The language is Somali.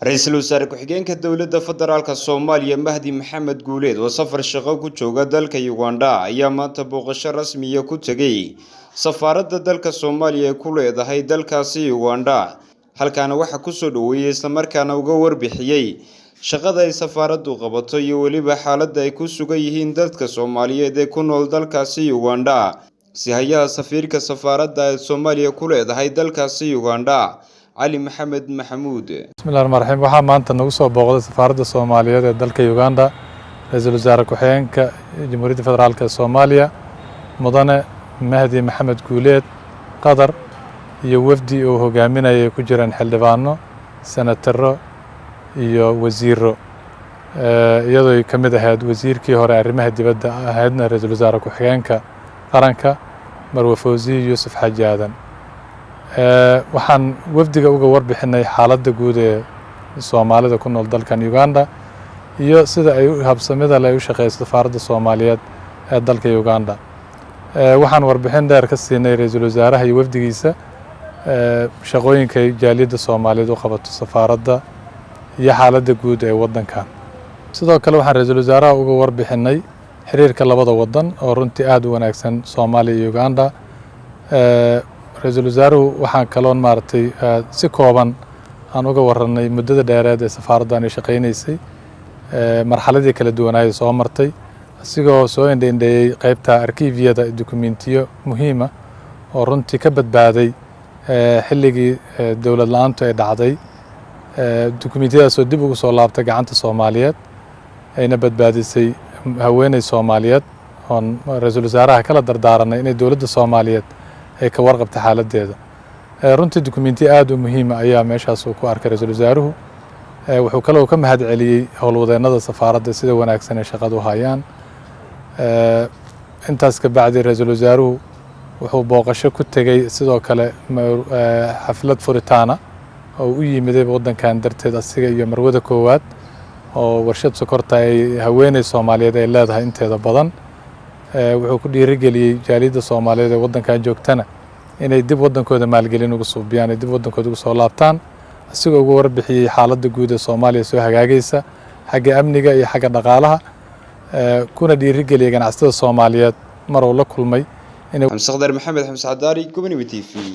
Ra'iisul Wasaare Ku-xigeenka Dowladda Federaalka Soomaaliya Mahdi Maxamed Guuleed oo safar shaqo ku jooga dalka Uganda ayaa maanta booqasho rasmi ah ku tagay safaaradda dalka Soomaaliya ee ku leedahay dalkaasi Uganda. Halkaana waxa ku soo dhaweeyay isla markaana uga warbixiyay shaqada ay safaaraddu qabato iyo waliba xaaladda ay ku sugan yihiin dadka Soomaaliyeed ee ku nool dalkaasi Uganda. Sihayaha safiirka safaaradda Soomaaliya ku leedahay dalkaasi Uganda علي محمد محمود. بسم الله الرحمن الرحيم. waxaa maanta nagu soo booqday safaaradda Soomaaliyeed ee dalka Uganda ra'iisul wasaare ku-xigeenka Jamhuuriyadda Federaalka Soomaaliya mudane Mahdi Maxamed Guuleed Qadar iyo wafdi oo hogaaminaya ku jiraan xildhibaano senataro iyo wasiiro iyadoo ay kamid ahayd wasiirkii hore arrimaha dibadda ahaydna ra'iisul wasaare ku-xigeenka qaranka Marwe Fawzi Yuusuf Xaaji Aadan. waxaan wafdiga uga warbixinay xaaladda guud ee Soomaalida ku nool dalkan Uganda iyo sida ay habsamida leh u shaqeyso safaaradda Soomaaliyeed ee dalka Uganda. waxaan warbixin dheer ka siinay ra'iisul wasaaraha iyo wafdigiisa shaqooyinka jaaliyadda Soomaaliyeed u qabato safaaradda iyo xaaladda guud ee wadankan. sidoo kale waxaan ra'iisul wasaaraha uga warbixinay xiriirka labada wadan oo runtii aad u wanaagsan Soomaaliya iyo Uganda. ra'iisul wasaaruhu waxaan kaloon maartay si kooban aan uga waranay muddada dheereed ee safaaraddan ay shaqeynaysay marxaladii kala duwanaay soo martay asigoo soo indheeyay qaybta arkiifyada dokumentiyo muhiim ah oo runtii ka badbaaday xilligii dowlad la'aantu ay dhacday dokumentiyadaas oo dib ugu soo laabtay gacanta Soomaaliyeed ayna badbaadisay haweeney Soomaaliyeed oo ra'iisul wasaaraha kala dardaaranay inay dowladda Soomaaliyeed ay ka warqabta xaaladdeeda. runtii dokumenti aad u muhiim ah ayaa meeshaas uu ku arkay ra'iisul wasaaruhu. wuxuu kaloo ka mahad celiyay howlwadeennada safaaradda sida wanaagsan ay shaqadu hayaan. intaas ka bacdi ra'iisul wasaaruhu wuxuu booqasho ku tegay sidoo kale xaflad furitaana oo u yimiday wadankan darteed asiga iyo marwada koowaad oo warshad sokorta ay haweeney Soomaaliyeed ay leedahay inteeda badan. wuxuu ku dhiirigeliyay jaaliyadda Soomaaliyeed ee wadankan joogtana inay dib wadankooda maalgelin ugu suubiyaan dib wadankooda ugu soo laabtaan asigoo ugu warbixiyay xaaladda guud ee Soomaaliya soo hagaagaysa xagga amniga iyo xagga dhaqaalaha kuna dhiirigeliyay ganacsatada Soomaaliyeed mar uu la kulmay Xamse Khadar Maxamed Xamse Cadaari Community TV.